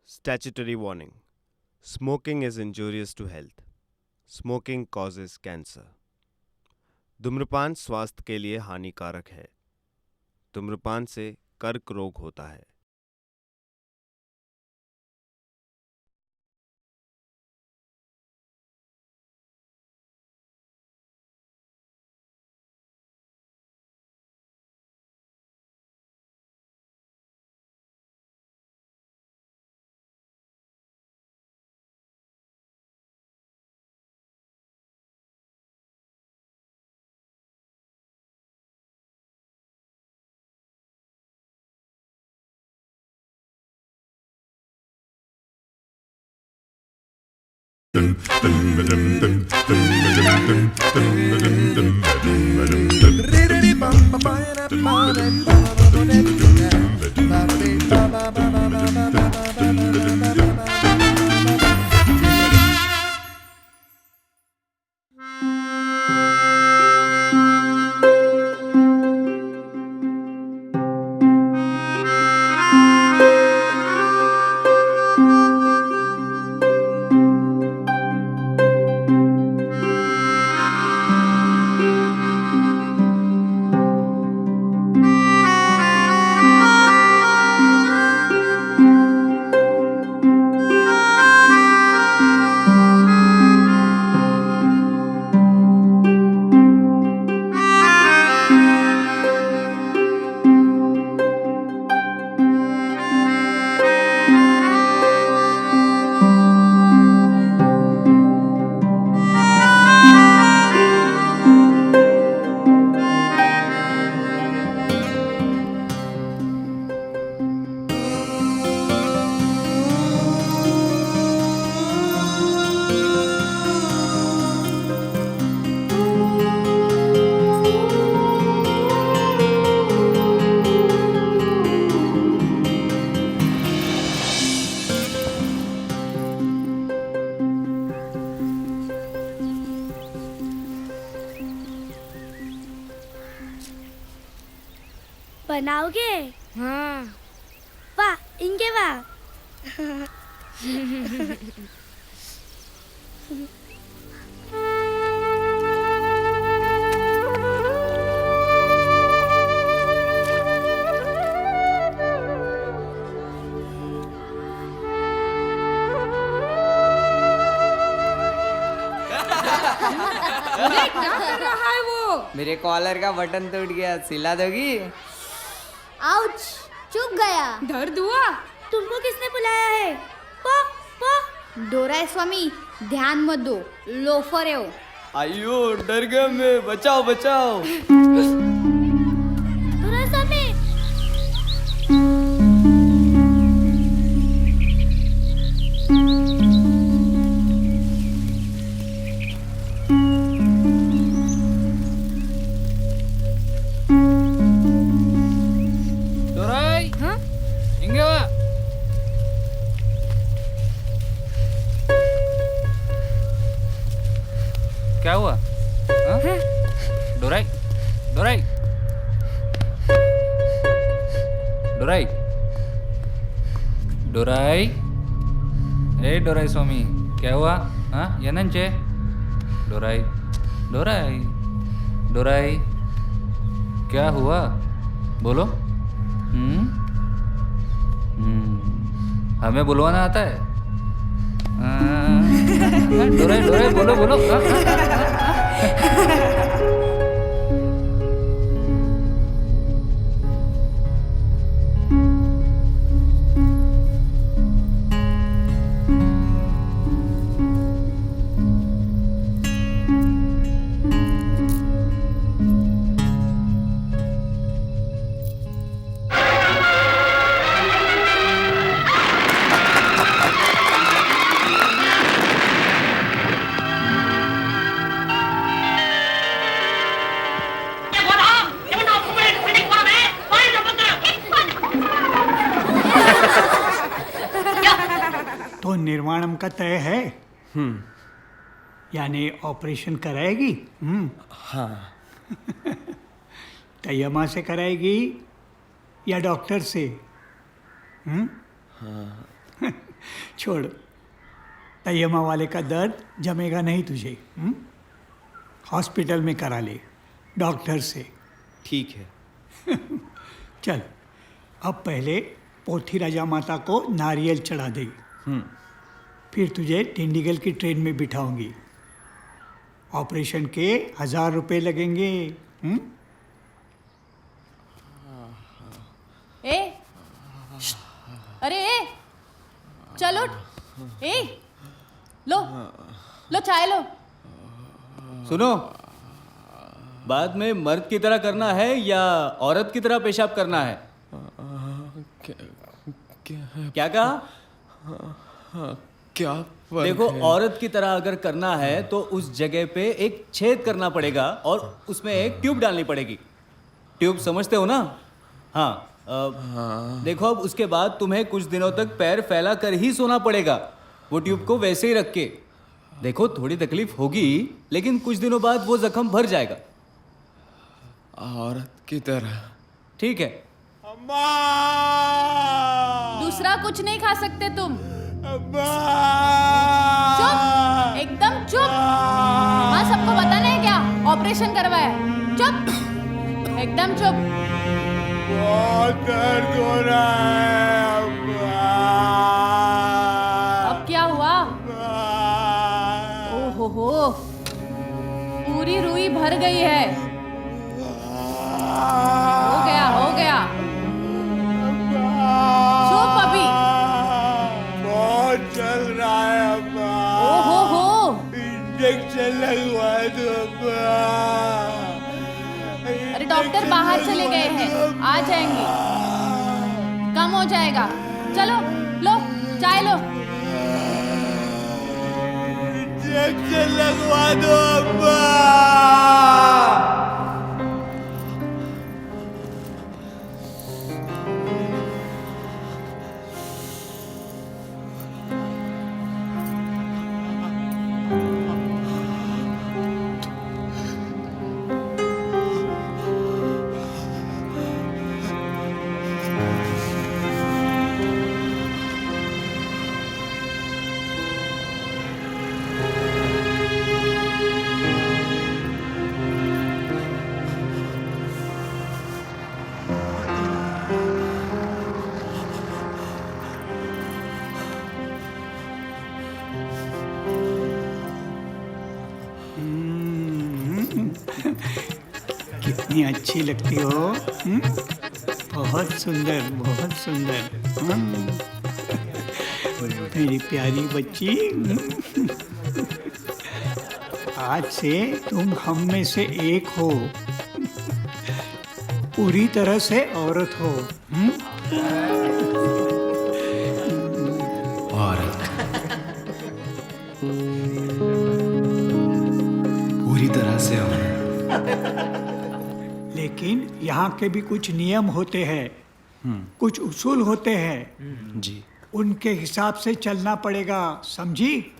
Statutory warning. Smoking is injurious to health. Smoking causes cancer. धूम्रपान स्वास्थ्य के लिए हानिकारक है. धूम्रपान से कर्क रोग होता है. बनाओगे? हाँ. वाह, इनके वाह. अरे क्या कर रहा है वो? मेरे कॉलर का बटन टूट गया, सिला दोगी? आउच, चुप गया. दर्द हुआ? तुमको किसने बुलाया है? पो, पो. डोरा स्वामी, ध्यान मत दो, लोफर है वो. आयो, डर गया मैं, बचाओ बचाओ. थोड़ा सा में. डोराई, हाँ? इंगे वा. क्या हुआ? हाँ? डोराई, डोराई, डोराई, डोराई. ए डोराई स्वामी, क्या हुआ? हाँ, ಏನಂಚೆ? डोराई, डोराई, डोराई, क्या हुआ? बोलो. हमें बुलवाना आता है? डोराई, डोराई, बोलो बोलो. तो निर्माणम का तय है. यानी ऑपरेशन कराएगी. हाँ. तैयमा से कराएगी या डॉक्टर से? छोड़, तैयमा वाले का दर्द जमेगा नहीं तुझे। हॉस्पिटल में करा ले, डॉक्टर से। ठीक है। चल, अब पहले पोथी राजा माता को नारियल चढ़ा दे। फिर तुझे डिंडीगल की ट्रेन में बिठाऊंगी। ऑपरेशन के 1000 रुपए लगेंगे। ए श्श्ट, अरे ए चलो ए लो लो चाय लो। सुनो, बाद में मर्द की तरह करना है या औरत की तरह पेशाब करना है? क्या कहा? क्या देखो, औरत की तरह अगर करना है तो उस जगह पे एक छेद करना पड़ेगा और उसमें एक ट्यूब डालनी पड़ेगी। ट्यूब समझते हो ना? हाँ। देखो, अब उसके बाद तुम्हें कुछ दिनों तक पैर फैला कर ही सोना पड़ेगा, वो ट्यूब को वैसे ही रख के। देखो, थोड़ी तकलीफ होगी, लेकिन कुछ दिनों बाद वो जख्म भर जाएगा। औरत की तरह? ठीक है। दूसरा कुछ नहीं खा सकते तुम। चुप, एकदम चुप। माँ सबको बताना है क्या ऑपरेशन करवाया? चुप, एकदम चुप। बहुत दर्द हो रहा है अब क्या हुआ? ओहो, पूरी रुई भर गई है। हो गया। चुप अभी। बहुत चल रहा है अम्मा। ओहो, इंजेक्शन लगवा दो अम्मा। अरे डॉक्टर बाहर चले गए हैं, आ जाएंगे, कम हो जाएगा। चलो लो चाय लो। इंजेक्शन लगवा दो अम्मा। कितनी अच्छी लगती हो। बहुत सुंदर, बहुत सुंदर। मेरी प्यारी बच्ची। आज से तुम हम में से एक हो, पूरी तरह से औरत हो। औरत पूरी तरह से औरत। लेकिन यहाँ के भी कुछ नियम होते हैं, कुछ उसूल होते हैं। जी उनके हिसाब से चलना पड़ेगा, समझी?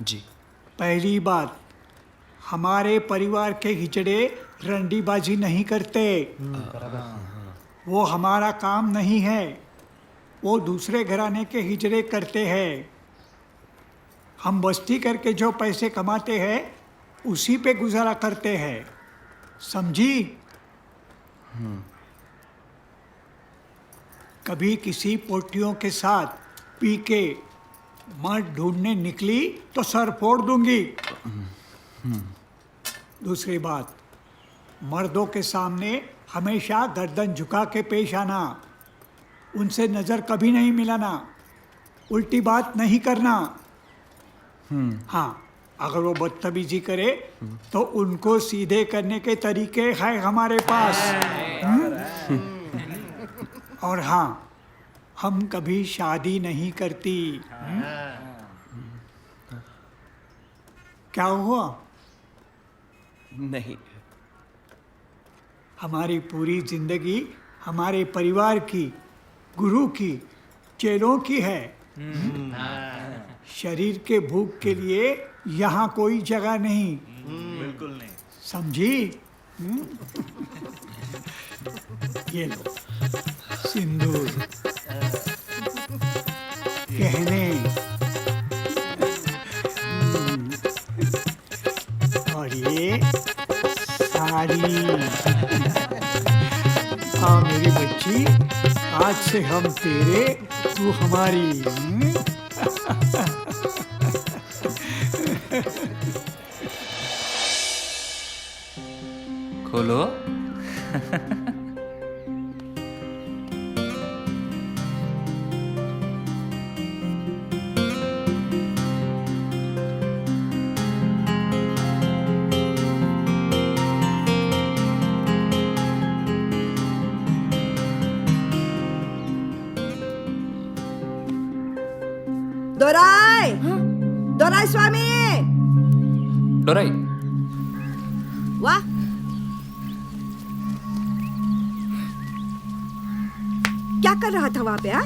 जी। पहली बात, हमारे परिवार के हिजड़े रंडीबाजी नहीं करते। वो हमारा काम नहीं है, वो दूसरे घराने के हिजड़े करते हैं। हम बस्ती करके जो पैसे कमाते हैं उसी पे गुजारा करते हैं, समझी? कभी किसी पोटियों के साथ पी के मर्द ढूंढने निकली तो सर फोड़ दूंगी। दूसरी बात, मर्दों के सामने हमेशा गर्दन झुका के पेश आना, उनसे नज़र कभी नहीं मिलाना, उल्टी बात नहीं करना। हाँ, अगर वो बदतमीजी करे तो उनको सीधे करने के तरीके हैं हमारे पास। और हाँ, हम कभी शादी नहीं करती। क्या हुआ? नहीं। हमारी पूरी जिंदगी हमारे परिवार की, गुरु की, चेलों की है। शरीर के भूख के लिए यहाँ कोई जगह नहीं। बिल्कुल नहीं, समझी? ये लो सिंदूर। गहने। और ये साड़ी। हाँ मेरी बच्ची, आज से हम तेरे, तू हमारी। खोलो। दोराई, दोराई स्वामी, डोराई, वाह, क्या कर रहा था वहाँ पे? हाँ,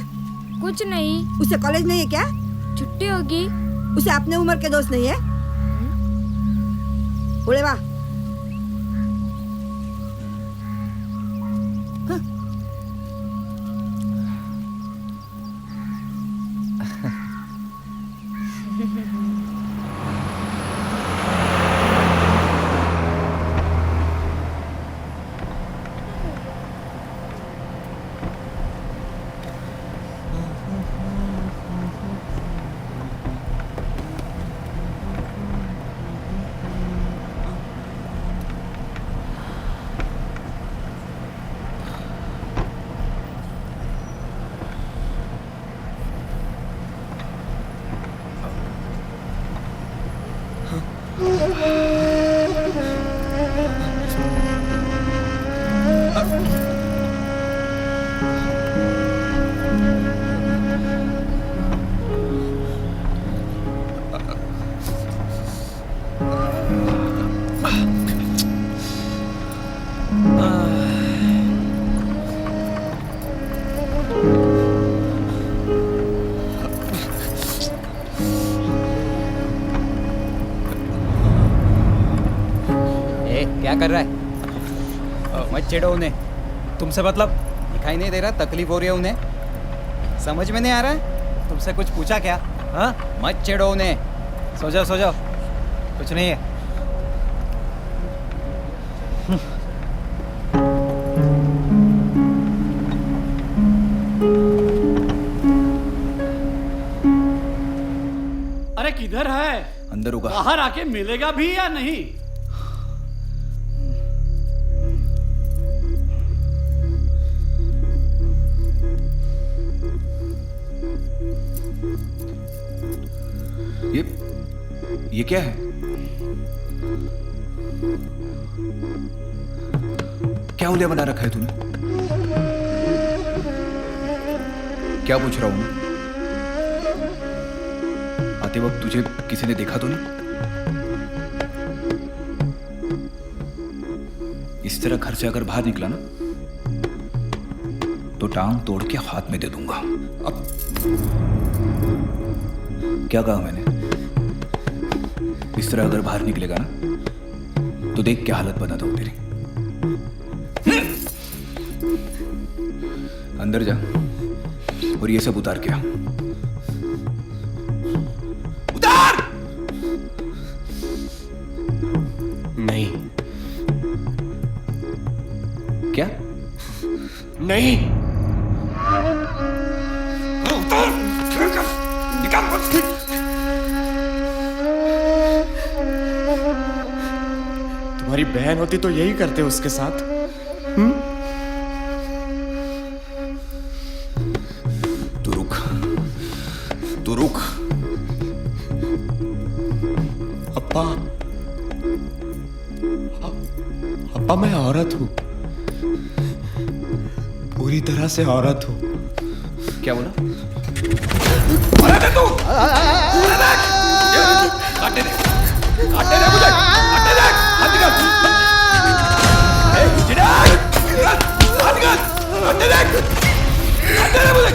कुछ नहीं, उसे कॉलेज नहीं है क्या? छुट्टी होगी। उसे अपने उम्र के दोस्त नहीं है? बोले वाह। क्या कर रहा है? मत छेड़ो उन्हें। तुमसे मतलब दिखाई नहीं दे रहा? तकलीफ हो रही है उन्हें? समझ में नहीं आ रहा है? तुमसे कुछ पूछा क्या? हाँ, मत छेड़ो उन्हें। सो जाओ, सो जाओ, कुछ नहीं है। अरे किधर है? अंदर होगा। बाहर आके मिलेगा भी या नहीं? ये क्या है? क्या उलिया बना रखा है तूने? क्या पूछ रहा हूं मैं? आते वक्त तुझे किसी ने देखा तो नहीं? इस तरह घर से अगर बाहर निकला ना तो टांग तोड़ के हाथ में दे दूंगा। अब क्या कहा मैंने? इस तरह अगर बाहर निकलेगा ना तो देख क्या हालत बनाता हूं तेरी। अंदर जा और ये सब उतार के आ। उतार! नहीं। क्या? नहीं। उतार! निकाल! तुम्हारी बहन होती तो यही करते उसके साथ। तू रुक, तू रुक। अप्पा, अप्पा मैं औरत हूं, पूरी तरह से औरत हूं। क्या बोला? अरे दे तू! अरे देख! काटे दे! काटे दे मुझे! काटे दे! हाथ निकाल! ए, चिड़ा! हाथ निकाल! काटे दे! काटे दे मुझे!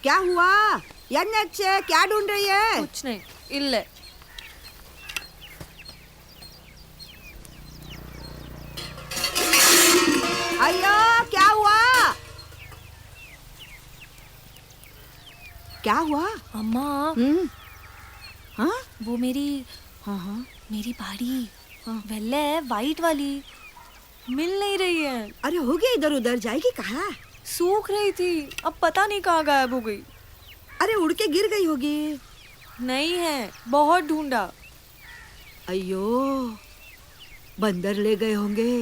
क्या हुआ यन्नच्चे क्या ढूंढ रही है? कुछ नहीं इल्ले अयो क्या हुआ? क्या हुआ? अम्मा हाँ वो मेरी मेरी बाड़ी वेल्ले वाइट वाली मिल नहीं रही है। अरे हो गया, इधर उधर जाएगी कहाँ? सूख रही थी, अब पता नहीं कहाँ गायब हो गई। अरे उड़ के गिर गई होगी। नहीं है, बहुत ढूंढा। अयो बंदर ले गए होंगे।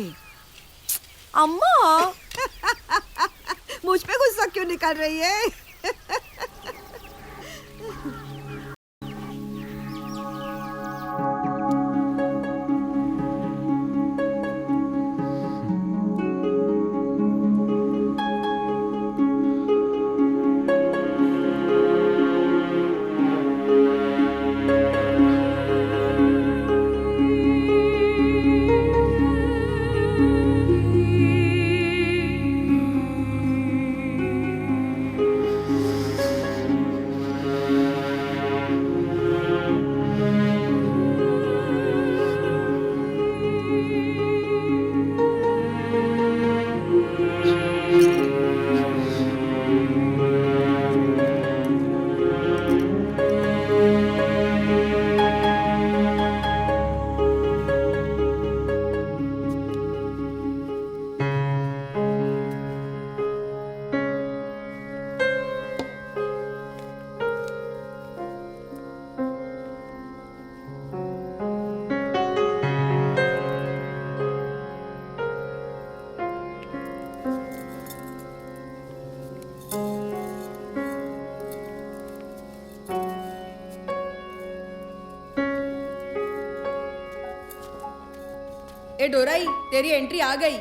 अम्मा मुझ पे गुस्सा क्यों निकाल रही है? ए डोराई, तेरी एंट्री आ गई।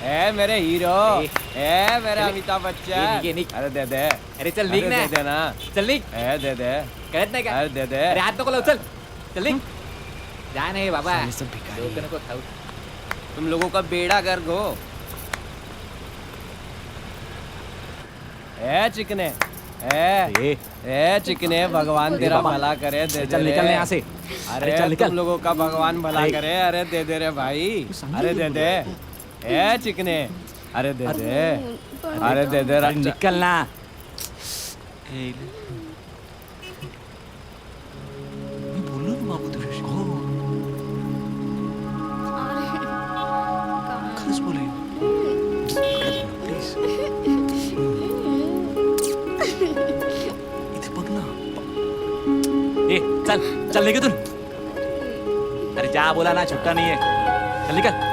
ए मेरे हीरो, ए मेरा अमिताभ बच्चन, अरे दे दे, अरे चल निक दे दे ना, चल निक ए दे दे, कळत नाही का अरे दे दे, अरे हात नको लावू, चल निक जा नाही बाबा लोक नको खाऊ तुम लोगों का बेड़ा गर्क हो। ए चिकने, ए चिकने, भगवान तेरा भला करे, दे चल दे निकल रे। यहाँ से। अरे चल निकल। तुम लोगों का भगवान भला करे, अरे दे दे रे भाई, अरे दे दे, ए चिकने, अरे दे दे, अरे दे दे, अरे निकल ना ए चल चल निघ इथून अरे जा बोला ना छुट्टा नाहीये चल निकल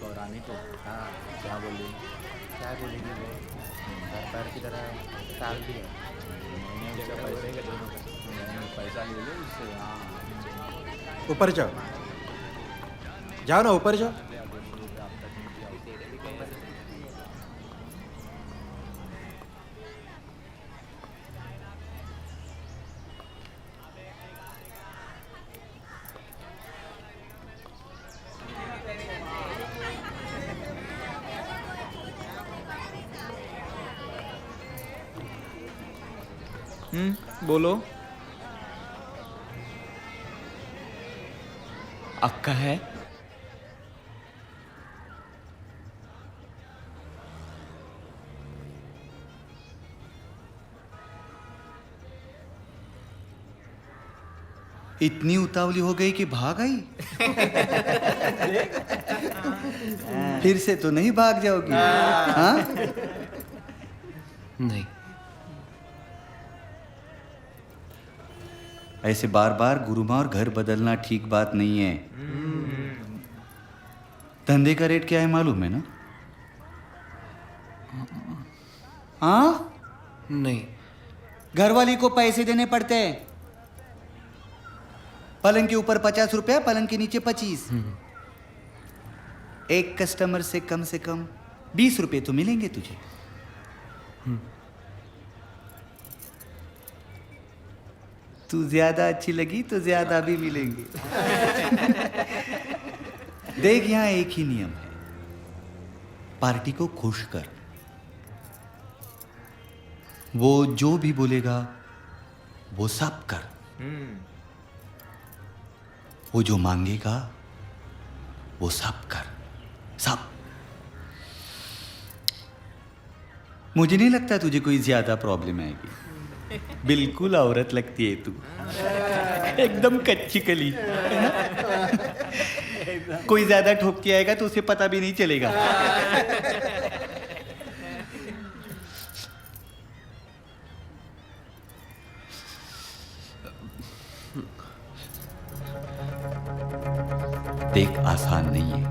उसको रानी को हाँ क्या बोली क्या बोलेगी वो घर पैर की तरह टाल दिया मैंने उससे पैसे के दोनों मैंने पैसा ले लिया उससे हाँ ऊपर जाओ जाओ ना ऊपर जाओ बोलो अक्का है इतनी उतावली हो गई कि भाग आई फिर से तो नहीं भाग जाओगी हाँ नहीं ऐसे बार बार गुरुमा और घर बदलना ठीक बात नहीं है धंधे का रेट क्या है मालूम है ना हाँ नहीं घरवाली को पैसे देने पड़ते हैं पलंग के ऊपर 50 रुपया पलंग के नीचे 25 एक कस्टमर से कम 20 रुपए तो मिलेंगे तुझे तू ज्यादा अच्छी लगी तो ज्यादा भी मिलेंगे देख यहां एक ही नियम है पार्टी को खुश कर वो जो भी बोलेगा वो सब कर वो जो मांगेगा वो सब कर सब मुझे नहीं लगता तुझे कोई ज्यादा प्रॉब्लम आएगी बिल्कुल औरत लगती है तू एकदम कच्ची कली कोई ज्यादा ठोक के आएगा तो उसे पता भी नहीं चलेगा देख आसान नहीं है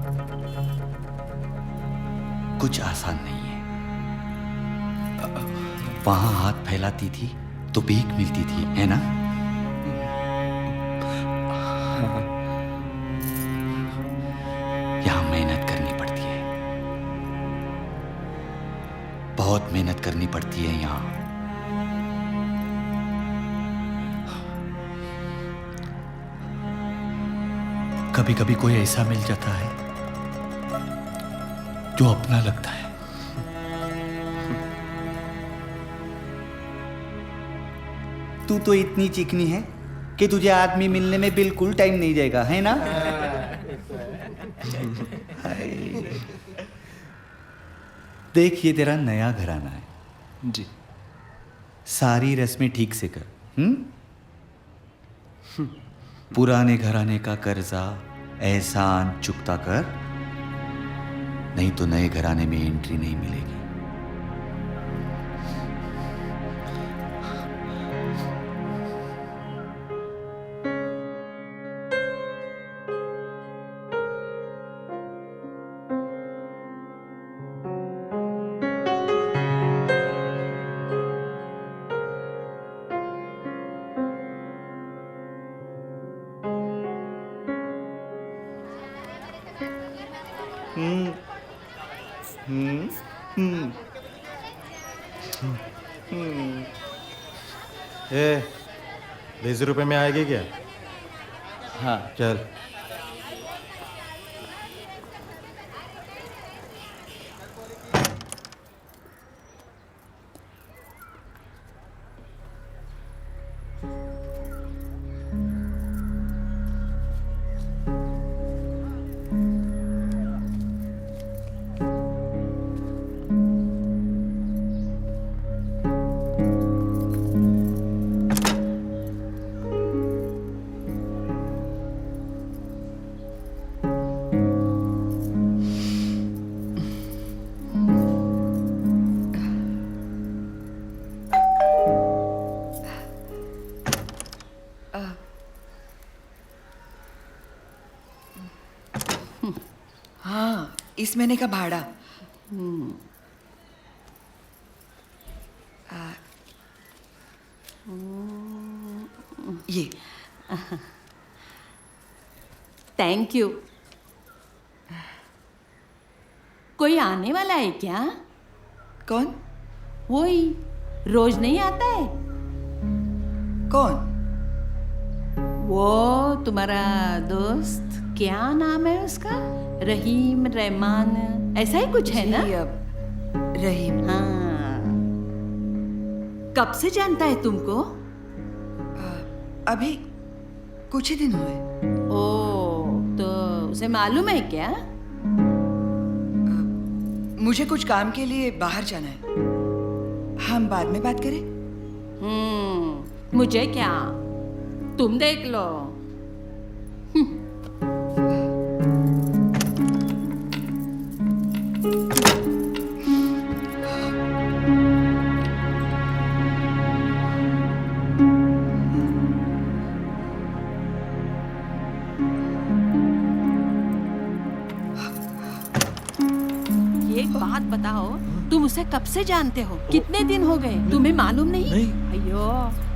कुछ आसान नहीं है वहां हाथ फैलाती थी तो भीख मिलती थी है ना यहां मेहनत करनी पड़ती है बहुत मेहनत करनी पड़ती है यहां कभी कभी कोई ऐसा मिल जाता है जो अपना लगता है तू तो इतनी चिकनी है कि तुझे आदमी मिलने में बिल्कुल टाइम नहीं जाएगा है ना देख ये तेरा नया घराना है जी सारी रस्में ठीक से कर पुराने घराने का कर्जा एहसान चुकता कर नहीं तो नए घराने में एंट्री नहीं मिलेगी ए 20 रुपए में आएगी क्या हाँ चल इस महीने का भाड़ा। ये थैंक यू। कोई आने वाला है क्या? कौन? वही रोज नहीं आता है। कौन? वो तुम्हारा दोस्त, क्या नाम है उसका? रहीम, रहमान, ऐसा ही कुछ है ना? रहीम। हाँ। कब से जानता है तुमको? अभी कुछ ही दिन हुए। ओ, तो उसे मालूम है क्या? मुझे कुछ काम के लिए बाहर जाना है। हम बाद में बात करें? मुझे क्या, तुम देख लो। एक बात बताओ, तुम उसे कब से जानते हो? कितने दिन हो गए? तुम्हें मालूम नहीं? अयो,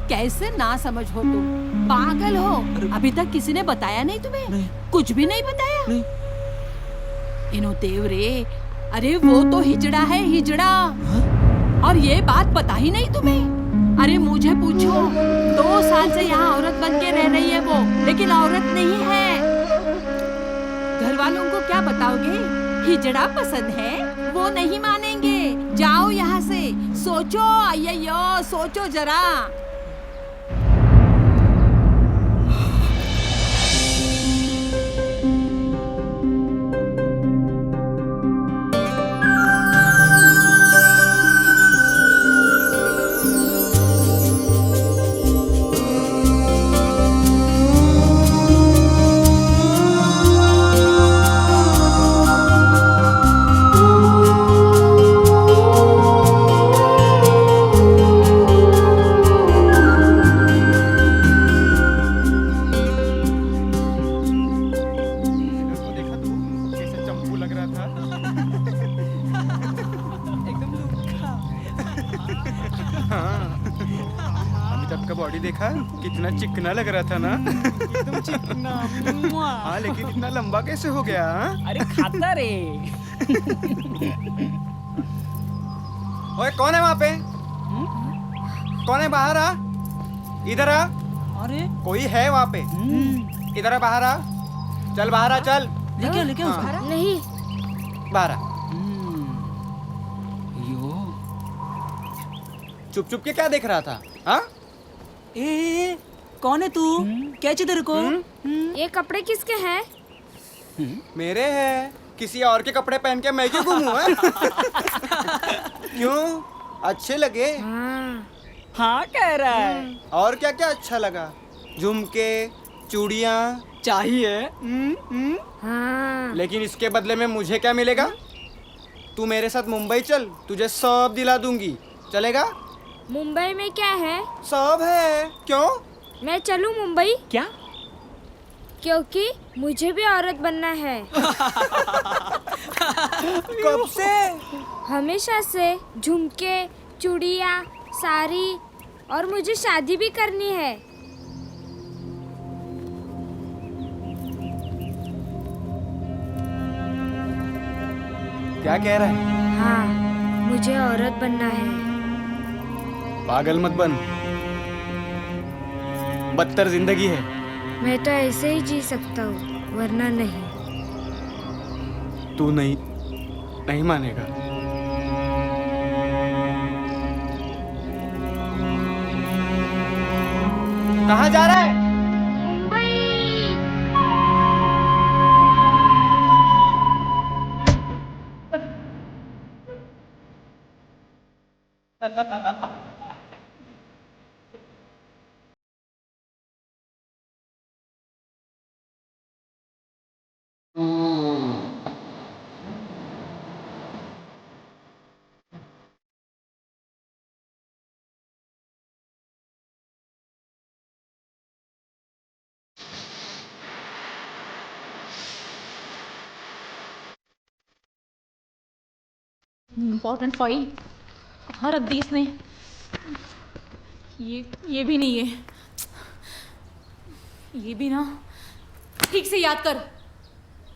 कैसे ना समझ हो तुम? पागल हो? अभी तक किसी ने बताया नहीं तुम्हें? कुछ भी नहीं बताया? इनो देव रे, अरे वो तो हिजड़ा है, हिजड़ा। और ये बात पता ही नहीं तुम्हें? अरे मुझे पूछो, 2 साल से यहाँ औरत बन के रह रही है वो, लेकिन औरत नहीं है। घर वालों को क्या बताओगे? हिजड़ा पसंद है, वो नहीं मानेंगे। जाओ यहाँ से। सोचो, अय्यो, सोचो जरा। बॉडी देखा, कितना चिकना लग रहा था ना। एकदम चिकना। हाँ, लेकिन इतना लंबा कैसे हो गया? अरे खाता रे। ओए, कौन है वहाँ पे? कौन है? बाहर आ, इधर आ। अरे कोई है वहाँ पे? इधर आ, बाहर आ। चल बाहर आ, चल। लेके नहीं, बाहर आ। चुप चुप के क्या देख रहा था? हाँ? ए, कौन है तू? क्या चाहिए तेरे को? ये कपड़े किसके हैं? मेरे हैं। किसी और के कपड़े पहन के मैं क्यों घूमूं? क्यों? अच्छे लगे? हाँ कह रहा है। और क्या क्या अच्छा लगा? झुमके, चूड़ियाँ चाहिए। हाँ। लेकिन इसके बदले में मुझे क्या मिलेगा? तू मेरे साथ मुंबई चल, तुझे सब दिला दूंगी। चलेगा? मुंबई में क्या है? सब है। क्यों? मैं चलूं मुंबई? क्या? क्योंकि मुझे भी औरत बनना है। कब से? हमेशा से। झुमके, चूड़ियाँ, साड़ी, और मुझे शादी भी करनी है। क्या कह रहा है? हाँ, मुझे औरत बनना है। पागल मत बन, बदतर जिंदगी है। मैं तो ऐसे ही जी सकता हूँ, वरना नहीं। तू नहीं मानेगा। कहाँ जा रहा है? इम्पोर्टेंट फाइल कहाँ रख दी इसने? ये भी नहीं है, ये भी ना। ठीक से याद कर,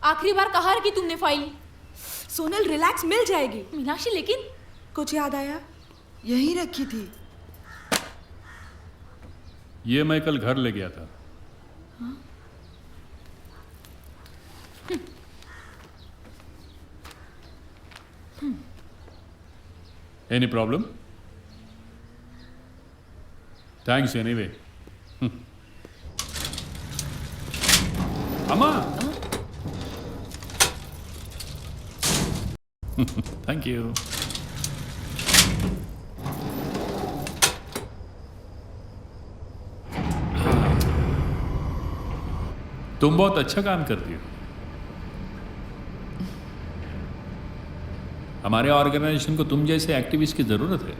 आखिरी बार कहाँ रखी तुमने फाइल? सोनल रिलैक्स, मिल जाएगी। मीनाक्षी लेकिन कुछ याद आया? यहीं रखी थी। ये मैं कल घर ले गया था। Any problem? Thanks anyway. Amma. Thank you. तुम बहुत अच्छा काम करती हो। हमारे ऑर्गेनाइजेशन को तुम जैसे एक्टिविस्ट की जरूरत है।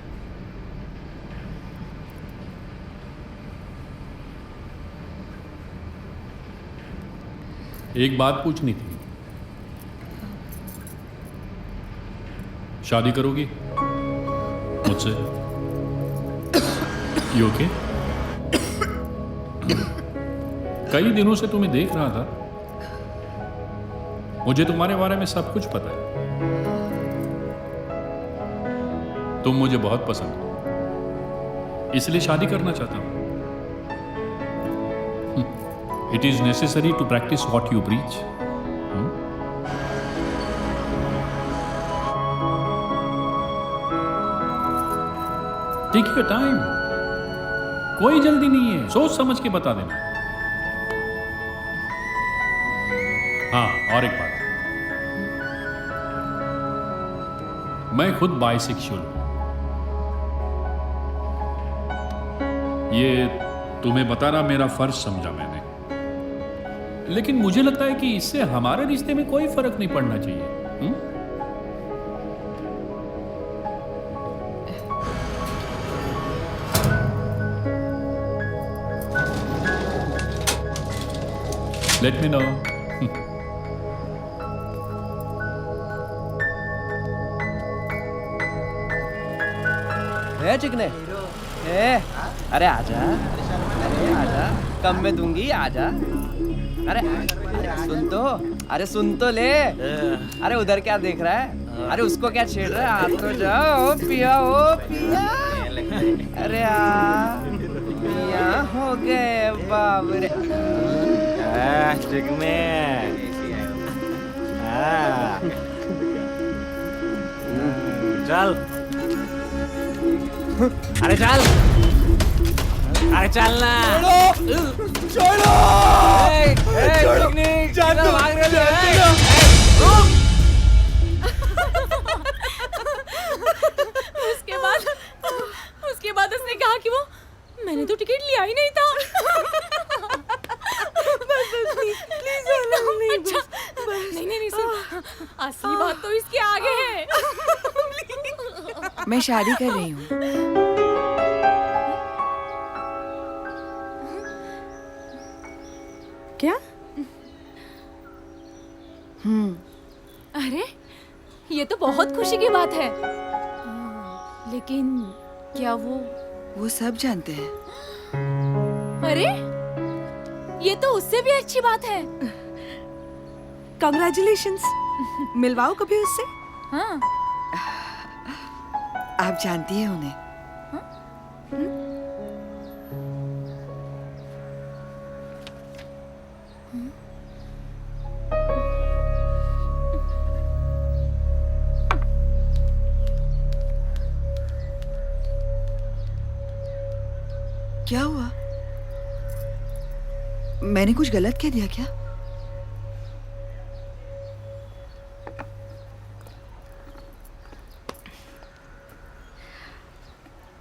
एक बात पूछनी थी, शादी करोगी मुझसे? You okay? कई दिनों से तुम्हें देख रहा था, मुझे तुम्हारे बारे में सब कुछ पता है। तुम मुझे बहुत पसंद हो, इसलिए शादी करना चाहता हूं। It is necessary to practise what you preach. Take your time, कोई जल्दी नहीं है, सोच समझ के बता देना। हाँ, और एक बात, मैं खुद बाइसेक्सुअल हूं। ये तुम्हें बताना मेरा फर्ज समझा मैंने, लेकिन मुझे लगता है कि इससे हमारे रिश्ते में कोई फर्क नहीं पड़ना चाहिए। Let me know. चिकने अरे आजा, अरे आजा, कम में दूंगी, आजा। अरे सुन तो, अरे सुन तो ले। अरे उधर क्या देख रहा है? अरे उसको क्या छेड़ रहा है? आ तो जाओ, पिया ओ पिया। अरे पिया हो गए बाबरे। चिकने चल, अरे चल, अरे चल ना। छोड़ो, उसके बाद उसने कहा कि वो, मैंने तो टिकट लिया ही नहीं था। प्लीज अच्छा, नहीं सुन, असली बात तो इसके आगे है। मैं शादी कर रही हूँ। क्या? अरे ये तो बहुत खुशी की बात है, लेकिन क्या वो सब जानते हैं? अरे ये तो उससे भी अच्छी बात है। कांग्रेचुलेशंस। मिलवाओ कभी उससे। हाँ, आप जानती हैं उन्हें? क्या हुआ? मैंने कुछ गलत कह दिया क्या?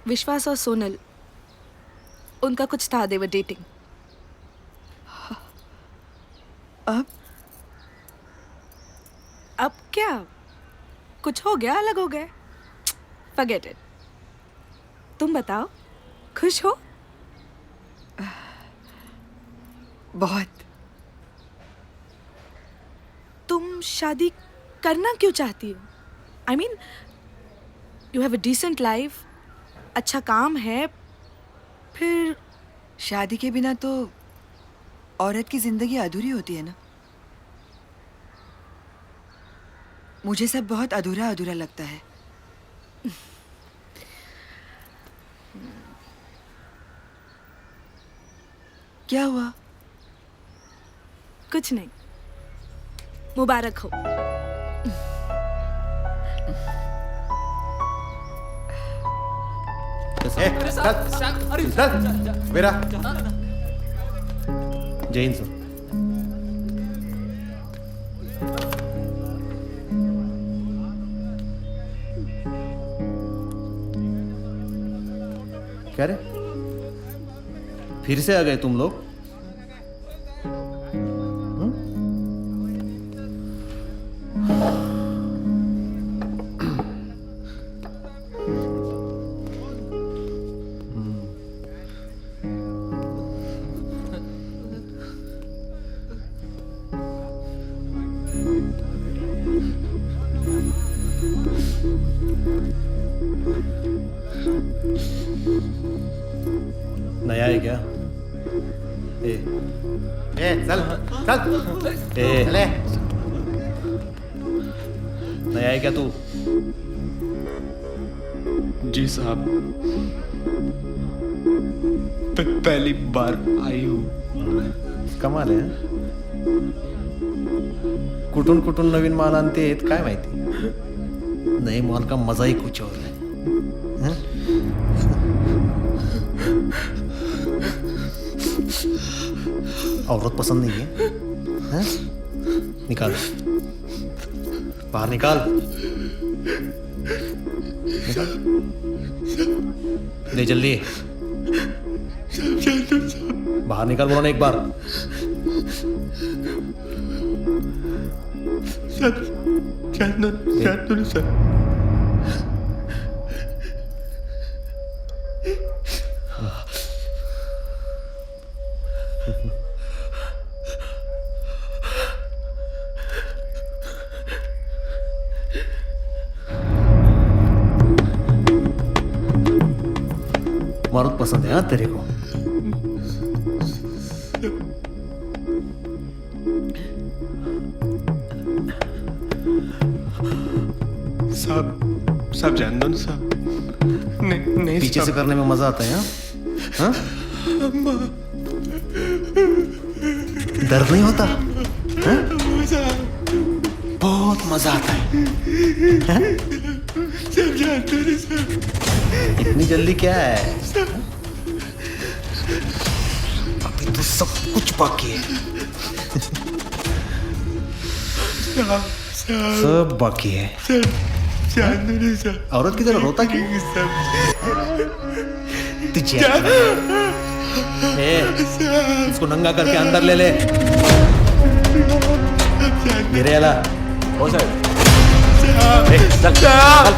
विश्वास और सोनल, उनका कुछ था, दे वर डेटिंग। अब क्या, कुछ हो गया, अलग हो गए। Forget it. तुम बताओ, खुश हो? बहुत। तुम शादी करना क्यों चाहती हो? I mean, you have a decent life, अच्छा काम है, फिर शादी के बिना तो औरत की जिंदगी अधूरी होती है ना। मुझे सब बहुत अधूरा अधूरा लगता है। क्या हुआ? कुछ नहीं। मुबारक हो। मेरा जैन सर। क्या रे? फिर से आ गए तुम लोग? नया है क्या? चल चल चले। नया है क्या तू? जी साहब, पहली बार आई हूँ। कमाल आहे. कुठून कुठून नवीन माल आणतेत काय माहिती. नए माल का मजा ही कुछ और है. औरत पसंद नहीं है? हैं? निकाल, बाहर निकाल, निकाल, ले जल्दी, बाहर निकाल बोला ना एक बार. मर्द पसंद है हाँ तेरे को? साहब जान दो ना साहब. नहीं पीछे से करने में मजा आता है हाँ? दर्द नहीं होता हाँ? बहुत मजा आता है हाँ? इतनी जल्दी क्या है? अभी तो सब कुछ बाकी है. सब बाकी है. औरत की तरह रोता क्यों? तुझे इसको नंगा करके अंदर ले ले. गिरे आला हो साहब. चल चल.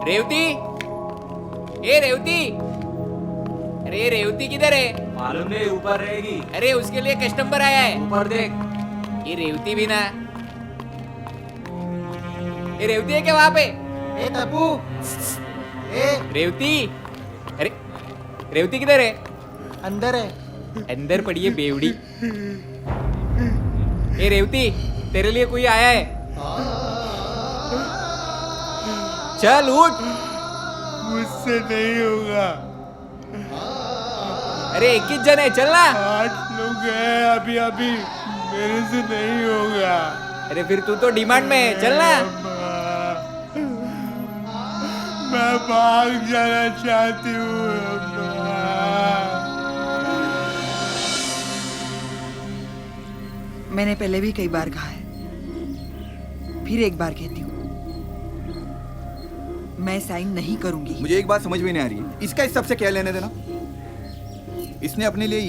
रेवती, ए रेवती, अरे रेवती किधर है? मालूम नहीं, ऊपर रहेगी। अरे उसके लिए कस्टमर आया है। ऊपर देख। ये रेवती भी ना। ये रेवती है क्या वहाँ पे? ए तब्बू, ए रेवती, अरे रेवती किधर है? अंदर है। अंदर पड़ी है बेवड़ी। ए रेवती, तेरे लिए कोई आया है। चल उठ। मुझसे नहीं होगा। अरे 21 जन है, चल ना। 8 लोग हैं अभी अभी, मेरे से नहीं होगा। अरे फिर तू तो डिमांड में है, चल ना। मैं भाग जाना चाहती हूँ। मैंने पहले भी कई बार कहा है, फिर एक बार कहती हूँ, मैं साइन नहीं करूंगी। मुझे एक बात समझ में नहीं आ रही है, इसका इस सबसे क्या लेने देना? इसने अपने लिए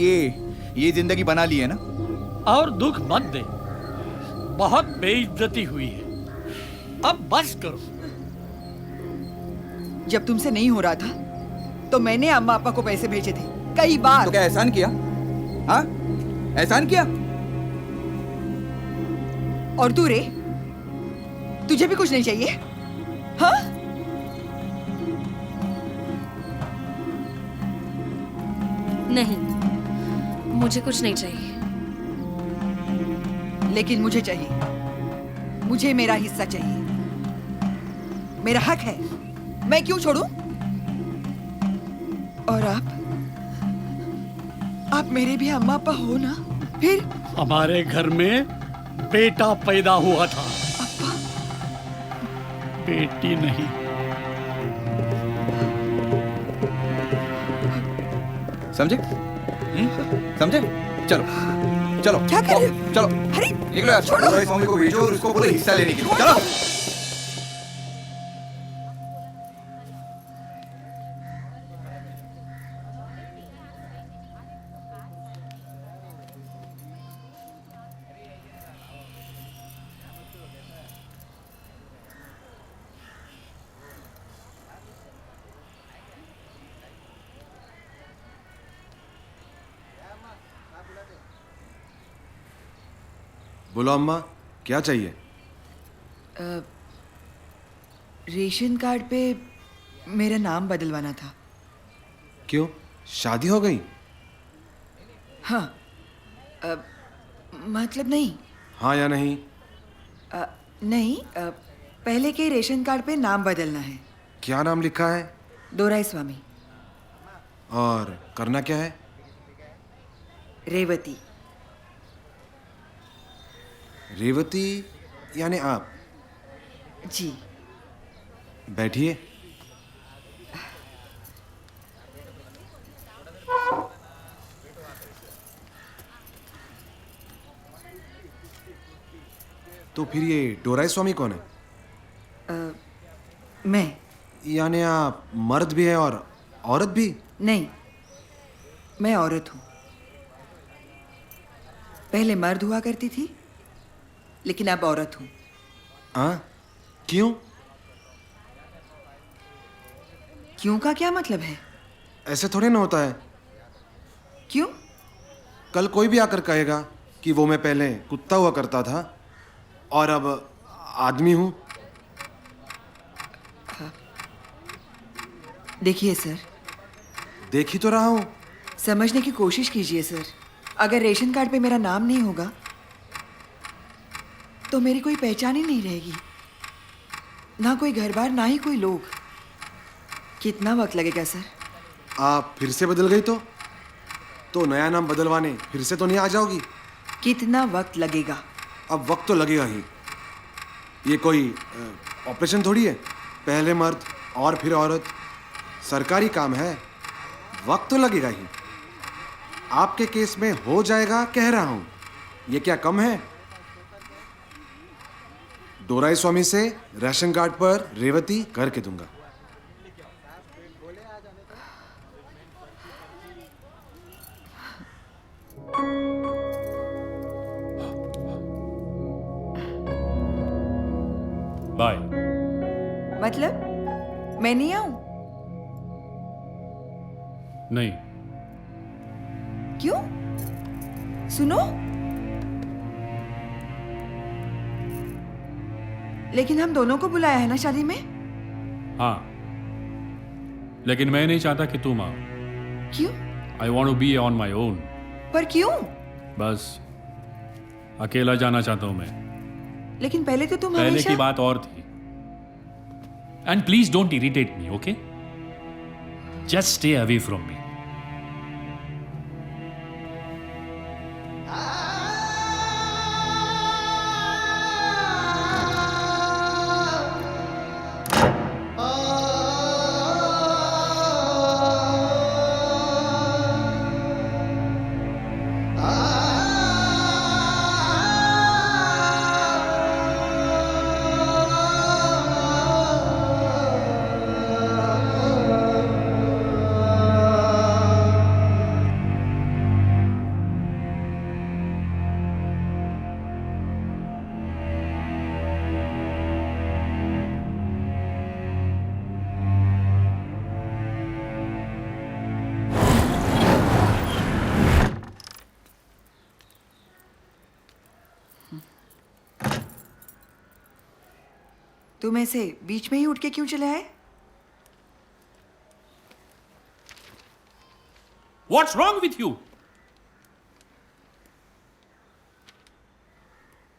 ये जिंदगी बना ली है ना। और दुख मत दे, बहुत बेइज्जती हुई है, अब बस करो। जब तुमसे नहीं हो रहा था तो मैंने अम्मा पापा को पैसे भेजे थे कई बार। तो क्या एहसान किया? हाँ, एहसान किया? और तू रे, तुझे भी कुछ नहीं चाहिए? हाँ? नहीं, मुझे कुछ नहीं चाहिए। लेकिन मुझे चाहिए, मुझे मेरा हिस्सा चाहिए, मेरा हक है, मैं क्यों छोड़ूं? और आप मेरे भी अम्मा पापा हो ना? फिर हमारे घर में बेटा पैदा हुआ था, बेटी नहीं। समझे? समझे? चलो चलो क्या कर रहे हो? चलो अरे निकलो यार, छोड़ो इस मम्मी को भेजो और उसको बोलो हिस्सा लेने के लिए। चलो। बोलो अम्मा, क्या चाहिए? रेशन कार्ड पे मेरा नाम बदलवाना था। क्यों, शादी हो गई? हाँ, मतलब नहीं। हाँ या नहीं? नहीं, पहले के रेशन कार्ड पे नाम बदलना है। क्या नाम लिखा है? दोराईस्वामी। और करना क्या है? रेवती। रेवती यानी आप? जी। बैठिए। तो फिर ये डोराईस्वामी कौन है? मैं। यानी आप मर्द भी हैं और औरत भी? नहीं, मैं औरत हूँ। पहले मर्द हुआ करती थी, लेकिन अब औरत हूँ। हाँ? क्यों? क्यों का क्या मतलब है? ऐसे थोड़े ना होता है। क्यों? कल कोई भी आकर कहेगा कि वो मैं पहले कुत्ता हुआ करता था और अब आदमी हूँ। देखिए सर। देख ही तो रहा हूँ। समझने की कोशिश कीजिए सर। अगर रेशन कार्ड पे मेरा नाम नहीं होगा तो मेरी कोई पहचान ही नहीं रहेगी, ना कोई घर बार, ना ही कोई लोग। कितना वक्त लगेगा सर? आप फिर से बदल गई तो नया नाम बदलवाने फिर से तो नहीं आ जाओगी? कितना वक्त लगेगा? अब वक्त तो लगेगा ही। ये कोई ऑपरेशन थोड़ी है, पहले मर्द और फिर औरत। सरकारी काम है, वक्त तो लगेगा ही। आपके केस में हो जाएगा, कह रहा हूं। ये क्या कम है? डोराईस्वामी से राशन कार्ड पर रेवती करके दूंगा। बाय। मतलब मैं नहीं आऊं? नहीं, क्यों? सुनो, लेकिन हम दोनों को बुलाया है ना शादी में? हाँ, लेकिन मैं नहीं चाहता कि तुम आओ। क्यों? I want to be on my own. पर क्यों? बस अकेला जाना चाहता हूं मैं। लेकिन पहले तो तुम पहले हमेशा... की बात और थी। And please don't irritate me, okay? Just stay away from me. तुम ऐसे बीच में ही उठ के क्यों चले आए? What's wrong with you?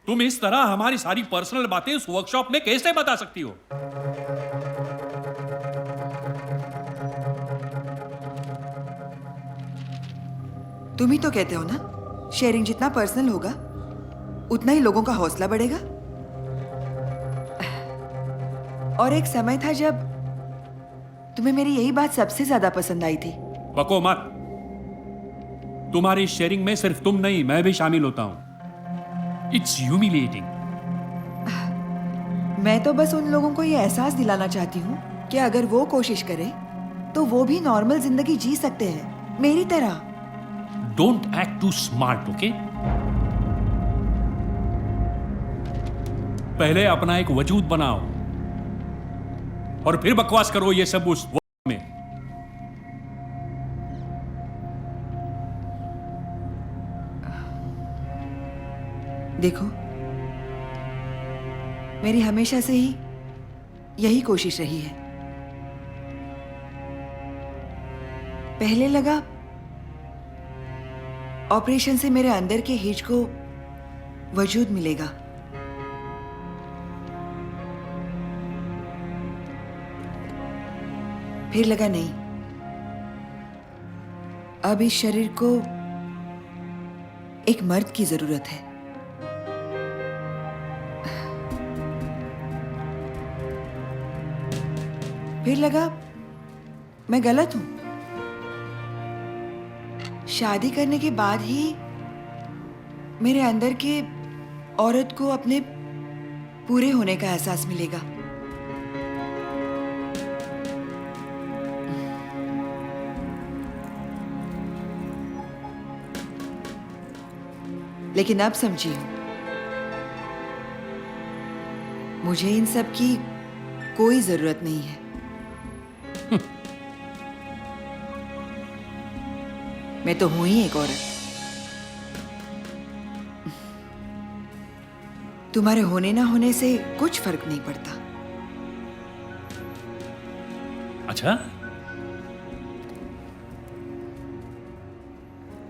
तुम इस तरह हमारी सारी पर्सनल बातें उस वर्कशॉप में कैसे बता सकती हो? तुम ही तो कहते हो ना, शेयरिंग जितना पर्सनल होगा उतना ही लोगों का हौसला बढ़ेगा। और एक समय था जब तुम्हें मेरी यही बात सबसे ज्यादा पसंद आई थी। बको मत। तुम्हारी शेयरिंग में सिर्फ तुम नहीं, मैं भी शामिल होता हूं। It's humiliating. मैं तो बस उन लोगों को ये एहसास दिलाना चाहती हूँ कि अगर वो कोशिश करें तो वो भी नॉर्मल जिंदगी जी सकते हैं, मेरी तरह। Don't act too smart, okay? पहले अपना एक वजूद बनाओ और फिर बकवास करो ये सब उस में। देखो, मेरी हमेशा से ही यही कोशिश रही है। पहले लगा ऑपरेशन से मेरे अंदर के हिज को वजूद मिलेगा, फिर लगा नहीं, अब इस शरीर को एक मर्द की जरूरत है। फिर लगा मैं गलत हूं, शादी करने के बाद ही मेरे अंदर के औरत को अपने पूरे होने का एहसास मिलेगा। लेकिन अब समझी हूं, मुझे इन सब की कोई जरूरत नहीं है। मैं तो हूं ही एक औरत। तुम्हारे होने ना होने से कुछ फर्क नहीं पड़ता। अच्छा,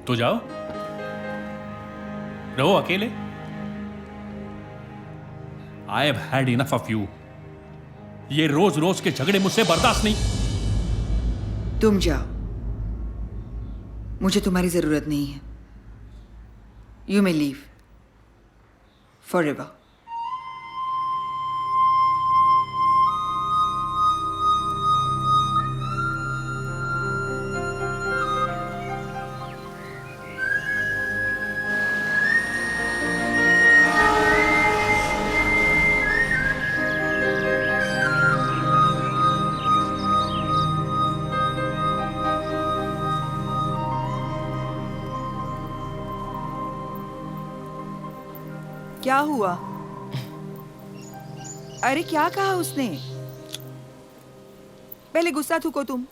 तो जाओ, रहो अकेले। I have had enough of you. ये रोज रोज के झगड़े मुझसे बर्दाश्त नहीं। तुम जाओ, मुझे तुम्हारी जरूरत नहीं है। You may leave forever. क्या हुआ? अरे क्या कहा उसने? पहले गुस्सा थूको तुम।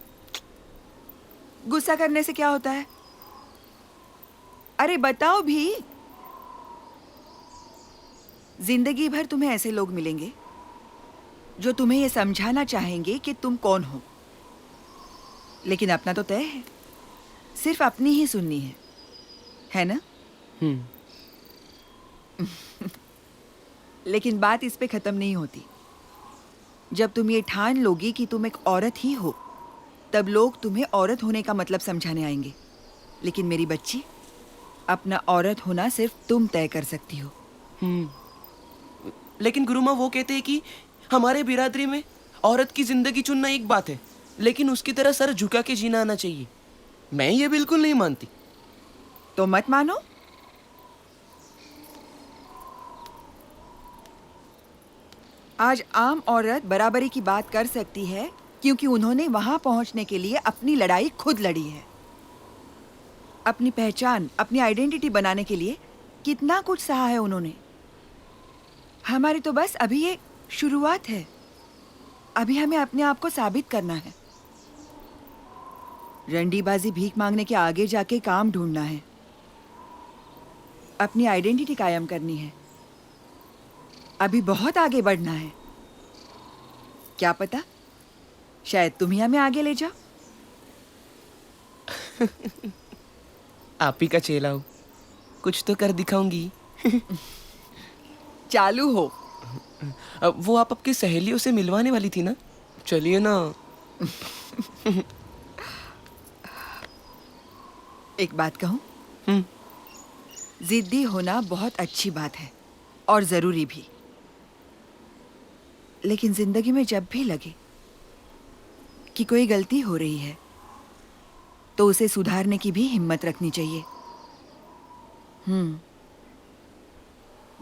गुस्सा करने से क्या होता है? अरे बताओ भी। जिंदगी भर तुम्हें ऐसे लोग मिलेंगे जो तुम्हें ये समझाना चाहेंगे कि तुम कौन हो, लेकिन अपना तो तय है, सिर्फ अपनी ही सुननी है ना? लेकिन बात इस पे खत्म नहीं होती। जब तुम ये ठान लोगी कि तुम एक औरत ही हो, तब लोग तुम्हें औरत होने का मतलब समझाने आएंगे। लेकिन मेरी बच्ची, अपना औरत होना सिर्फ तुम तय कर सकती हो। लेकिन गुरुमा वो कहते हैं कि हमारे बिरादरी में औरत की जिंदगी चुनना एक बात है, लेकिन उसकी तरह सर झुका के जीना आना चाहिए। मैं ये बिल्कुल नहीं मानती। तो मत मानो। आज आम औरत बराबरी की बात कर सकती है क्योंकि उन्होंने वहां पहुंचने के लिए अपनी लड़ाई खुद लड़ी है। अपनी पहचान, अपनी आइडेंटिटी बनाने के लिए कितना कुछ सहा है उन्होंने। हमारी तो बस अभी ये शुरुआत है। अभी हमें अपने आप को साबित करना है। रंडीबाजी, भीख मांगने के आगे जाके काम ढूंढना है। अपनी आइडेंटिटी कायम करनी है। अभी बहुत आगे बढ़ना है। क्या पता, शायद तुम ही हमें आगे ले जाओ। आप ही का चेला हूं, कुछ तो कर दिखाऊंगी। चालू हो। वो आप आपकी सहेलियों से मिलवाने वाली थी ना? चलिए ना। एक बात कहूं? जिद्दी होना बहुत अच्छी बात है और जरूरी भी। लेकिन जिंदगी में जब भी लगे कि कोई गलती हो रही है, तो उसे सुधारने की भी हिम्मत रखनी चाहिए।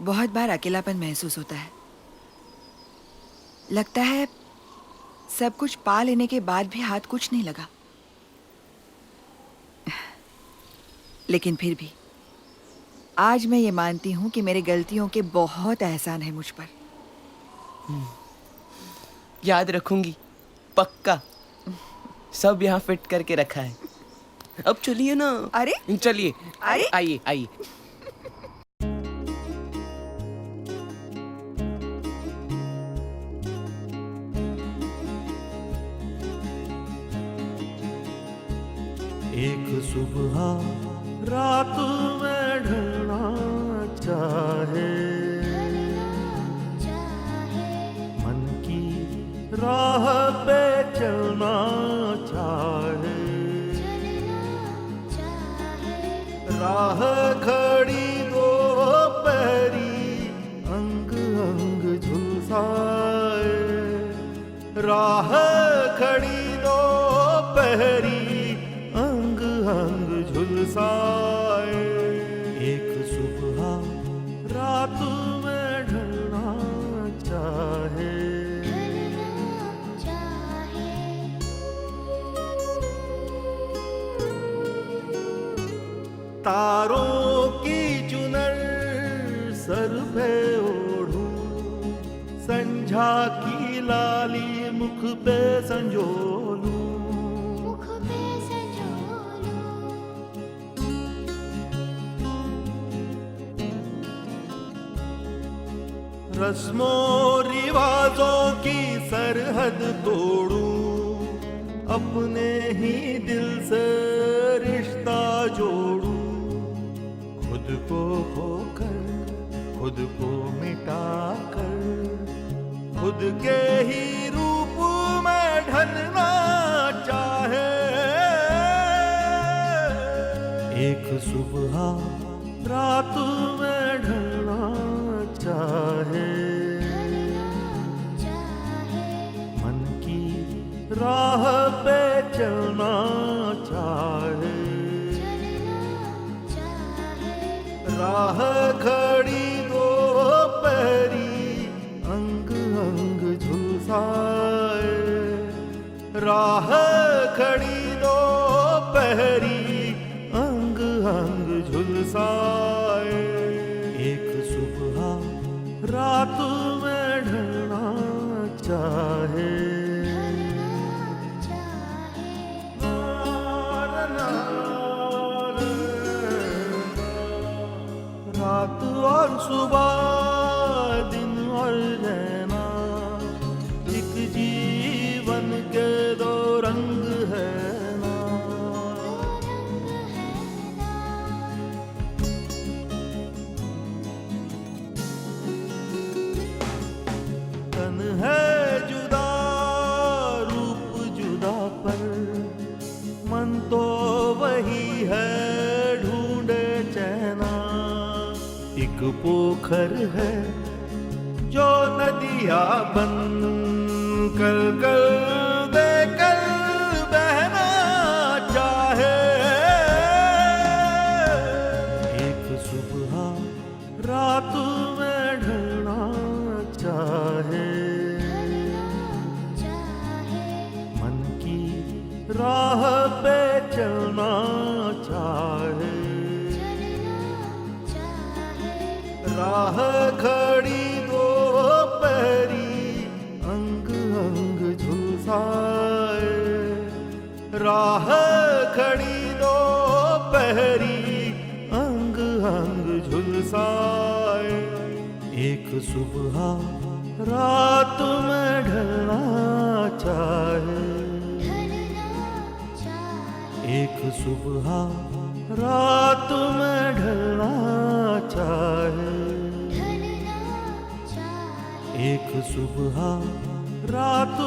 बहुत बार अकेलापन महसूस होता है। लगता है सब कुछ पा लेने के बाद भी हाथ कुछ नहीं लगा। लेकिन फिर भी आज मैं ये मानती हूं कि मेरे गलतियों के बहुत एहसान है मुझ पर। याद रखूंगी, पक्का। सब यहाँ फिट करके रखा है। अब चलिए ना। अरे चलिए, अरे आइए आइए। एक सुबह रात में ढलना चाहे, मन की राह पे चलना चाहे, राह खड़ी दो पैरी अंग अंग झुलसाए, राह खड़ी दो पैरी अंग अंग झुलसाए। एक सुबह रात में ढलना चाहे, तारों की चुनर सर पे ओढ़ूं, संझा की लाली मुख पे संजोलूं, रस्मों रिवाजों की सरहद तोड़ूं, अपने ही दिल से रिश्ता जोड़ूं, खुद को खोकर खुद को मिटाकर खुद के ही रूप में ढलना चाहे। एक सुबह रात में ढलना चाहे, मन की राह पे चलना चाहे, राह खड़ी दो पैरी अंग अंग झुलसाए, राह खड़ी दो पैरी अंग अंग झुलसाए। एक सुबह रात में ढलना चाहे, सुबह दिन और रहना, एक जीवन के दो रंग है ना। तन है जुदा, रूप जुदा, पर मन तो वही है, ढूंढे चैना। एक पोखर है जो नदियां बन कर कर देकर बहना चाहे। एक सुबह रात में ढलना चाहे, मन की राह पे चलना चाहे। राह खड़ी दो पैरी, अंग अंग झुलसाए। राह खड़ी दो पैरी, अंग अंग झुलसाए। एक सुबह रात में ढलना चाहे, एक सुबह रात में ढलना चाहे। एक सुबह रात